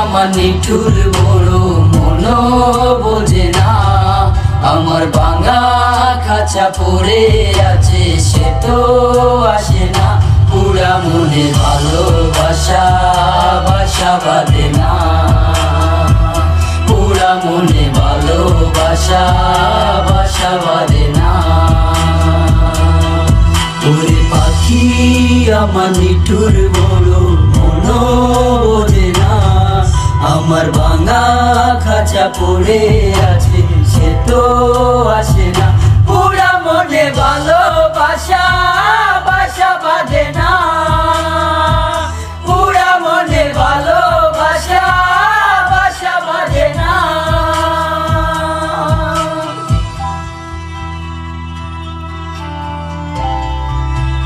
আমার নিঠুর বড় মনো বোঝে না, আমার ভাঙা খাঁচা পড়ে আছে সে তো আসে না। পুরা মনে ভালোবাসা বাসা বাঁধে না, পুরা মনে ভালোবাসা বাসা বাঁধে না। ওরে পাখি আমার নিঠুর বড় মনো বোঝে না, আমার ভাঙা খাঁচা পড়ে আছে সে তো আসে না। পুরা মনে ভালোবাসা